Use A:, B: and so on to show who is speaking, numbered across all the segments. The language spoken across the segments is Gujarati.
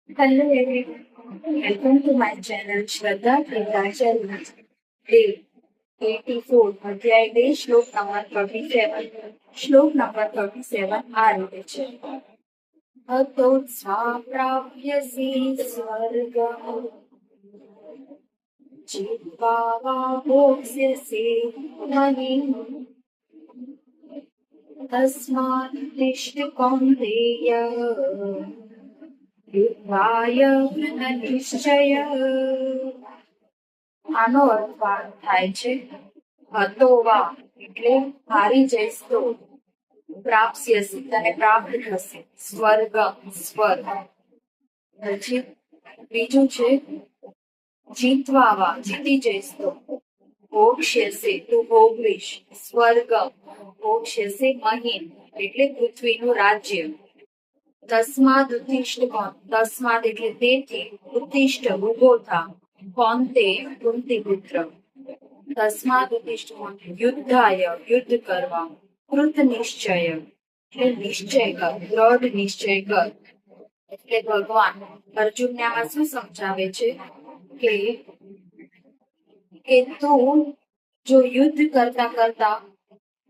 A: Hello everyone, welcome to my channel Shraddha Kritanchal Day 84 અધ્યાય 2 શ્લોક નંબર 37 શ્લોક નંબર 37 આ રીતે છે અતો પ્રાપ્યસી સ્વર્ગમ જીત્વા વા ભોક્ષ્યસે મહિમ તસ્માत् તિષ્ઠ કૌન્તેય યુદ્ધાય નિશ્ચય. આનો અર્થ થાય છે હતો વા એટલે હારી જઈશ તો પ્રાપ્સ્યસી તને પ્રાપ્ત થશે સ્વર્ગ સ્વર્ગ. પછી બીજું છે જીતવા વા જીતી જઈશ તો ભોક્ષ્યસે તું ભોગવીશ સ્વર્ગ ભોક્ષ્યસે મહિમ એટલે પૃથ્વીનું રાજ્ય. તસ્માદ ઉત્તિષ્ઠ કોણ તસ્માદ એટલે તેથી ઉત્તિષ્ઠ ઉભો થા કોણ તે કુંતી પુત્ર તસ્માદ ઉત્તિષ્ઠ કોણ યુદ્ધાય યુદ્ધ કરવા કૃત નિશ્ચય એટલે નિશ્ચય કર દ્રઢ નિશ્ચય કર. એટલે ભગવાન અર્જુનને આમાં શું સમજાવે છે કે તું જો યુદ્ધ કરતા કરતા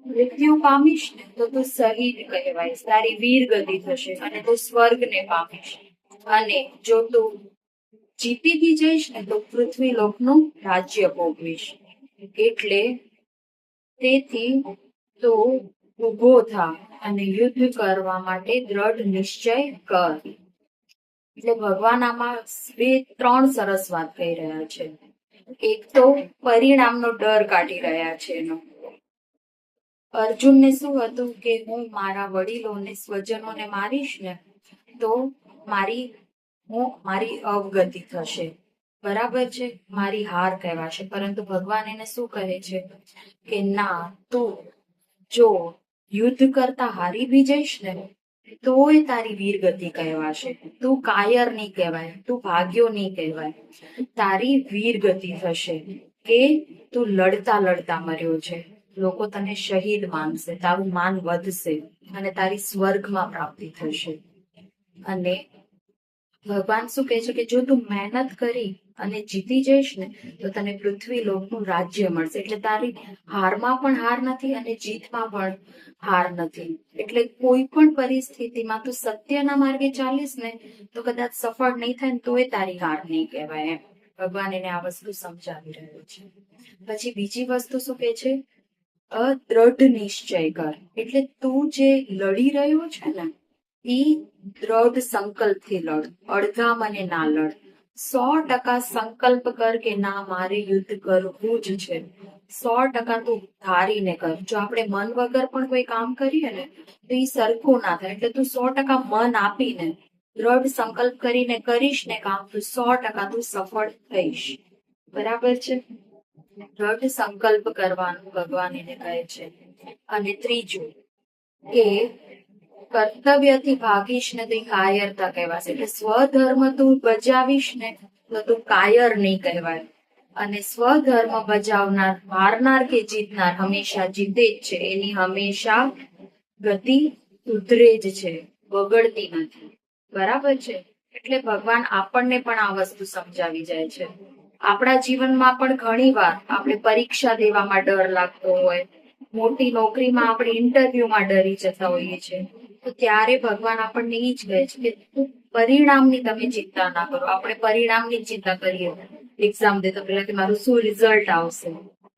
A: મૃત્યુ પામીશ ને તો તું શહીદ કહેવાઈશ, તારી વીર ગતિ થશે અને તું સ્વર્ગને પામીશ. અને જો તું જીતીથી જઈશ ને તો પૃથ્વી લોકનું રાજ્ય ભોગવીશ. એટલે તેથી તો ઉભો થા અને યુદ્ધ કરવા માટે દ્રઢ નિશ્ચય કર. એટલે ભગવાન આમાં ત્રણ સરસ વાત કહી રહ્યા છે. એક તો પરિણામનો ડર કાઢી રહ્યા છે એનો. અર્જુનને શું હતું કે હું મારા વડીલોને સ્વજનોને મારીશ ને તો મારી અવગતિ થશે, બરાબર છે, મારી હાર કહેવાશે. પરંતુ ભગવાન એને શું કહે છે કે ના, તું જો યુદ્ધ કરતા હારી બી જઈશ ને તોય તારી વીર ગતિ કહેવાશે. તું કાયર નહીં કહેવાય, તું ભાગ્યો નહીં કહેવાય, તારી વીર ગતિ થશે કે તું લડતા લડતા મર્યો છે. લોકો તને શહીદ માનશે, તારું માન વધશે અને તારી સ્વર્ગમાં પ્રાપ્તિ થશે. અને ભગવાન શું કહે છે કે જો તું મહેનત કરી અને જીતી જઈશ ને તો તને પૃથ્વી લોકનું રાજ્ય મળશે. એટલે તારી હારમાં પણ હાર નથી અને જીતમાં પણ હાર નથી. એટલે કોઈ પણ પરિસ્થિતિમાં તું સત્યના માર્ગે ચાલીશ ને તો કદાચ સફળ નહીં થાય ને તોય તારી હાર નહીં કહેવાય. એમ ભગવાન એને આ વસ્તુ સમજાવી રહ્યો છે. પછી બીજી વસ્તુ શું કહે છે, અદ્રઢ નિશ્ચય કર. એટલે તું જે લડી રહ્યો છે ને એ દ્રઢ સંકલ્પથી લડ, અડધામ અને ના લડ. 100% સંકલ્પ કર કે ના, મારે યુદ્ધ કરવું જ છે. 100% તું ધારીને કર. જો આપણે મન વગર પણ કોઈ કામ કરીએ ને તો એ સરખું ના થાય. એટલે તું 100% મન આપીને દ્રઢ સંકલ્પ કરીને કરીશ ને કામ તો 100% તું સફળ થઈશ. બરાબર છે. દ્રઢ સંકલ્પ કરવાનું ભગવાન એને કહે છે. અને ત્રીજું કે કર્તવ્યથી ભાગીશ ને તો કાયરતા કહેવાશે. એટલે સ્વધર્મ તું બજાવીશ ને તો તું કાયર નહીં કહેવાય. અને સ્વધર્મ બજાવનાર, હારનાર કે જીતનાર હંમેશા જીતે જ છે. એની હંમેશા ગતિ સુધરે જ છે, બગડતી નથી. બરાબર છે. એટલે ભગવાન આપણને પણ આ વસ્તુ સમજાવી જાય છે. આપણા જીવનમાં પણ ઘણી વાર આપણે પરીક્ષા દેવામાં ડર લાગતો હોય, મોટી નોકરીમાં આપણે ઇન્ટરવ્યુમાં ડરી જતા હોઈએ છીએ, તો ત્યારે ભગવાન આપણને એ જ કહે છે કે પરિણામની તમે ચિંતા ના કરો. આપણે પરિણામની ચિંતા કરીએ, એક્ઝામ દે તો પેલા કે મારું શું રિઝલ્ટ આવશે,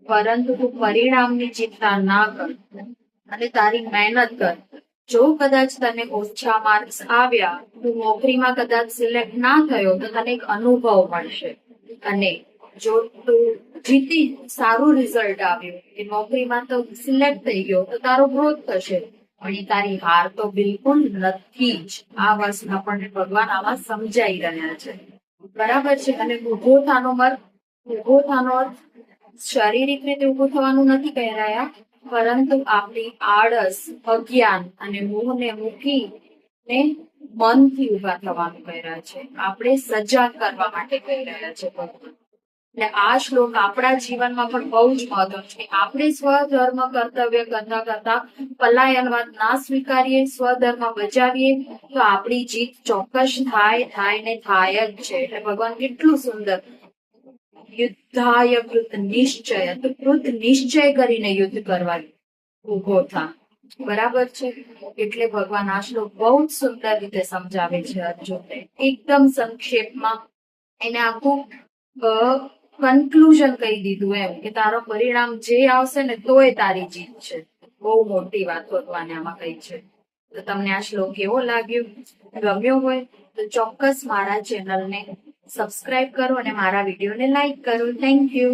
A: પરંતુ તું પરિણામની ચિંતા ના કર અને તારી મહેનત કર. જો કદાચ તને ઓછા માર્ક્સ આવ્યા, તું નોકરીમાં કદાચ સિલેક્ટ ના થયો તો તને એક અનુભવ મળશે. અને જો તું જીતી, સારું રિઝલ્ટ આવ્યું કે નોકરીમાં તો સિલેક્ટ થઈ ગયો તો તારો ગ્રોથ થશે. પણ એ તારી હાર તો બિલકુલ નથી જ. આ વસ્તુ આપણને ભગવાન આમાં સમજાઈ રહ્યા છે. બરાબર છે. અને ઉભો થાનો અર્થ શારીરિક રીતે ઉભો થવાનું નથી કહી રહ્યા, પરંતુ આપણી આળસ, અજ્ઞાન અને મોહને મૂકીને મનથી ઉભા થવાનું કહી રહ્યા છે. આપણે સજાગ કરવા માટે કહી રહ્યા છે ભગવાન. એટલે આ શ્લોક આપણા જીવનમાં પણ બહુ જ મહત્વ છે. આપણે સ્વધર્મ કર્તવ્ય કરતા કરતા પલાયનવાદ ના સ્વીકારીએ, સ્વધર્મ બજાવીએ તો આપણી જીત ચોક્કસ થાય ને થાય જ છે. એટલે ભગવાન કેટલું સુંદર, યુદ્ધાય કૃત નિશ્ચય, તો કૃત નિશ્ચય કરીને યુદ્ધ કરવા ઉભો થા. બરાબર છે. એટલે ભગવાન આ શ્લોક બહુ જ સુંદર રીતે સમજાવે છે અર્જુનને. એકદમ સંક્ષેપમાં એને આખું કન્ક્લુઝન કહી દીધું એમ કે તારો પરિણામ જે આવશે ને તોય તારી જીત છે. બહુ મોટી વાત ભગવાને આમાં કહી છે. તો તમને આ શ્લોક કેવો લાગ્યો? ગમ્યો હોય તો ચોક્કસ મારા ચેનલને સબસ્ક્રાઇબ કરો અને મારા વિડીયોને લાઈક કરો. Thank you.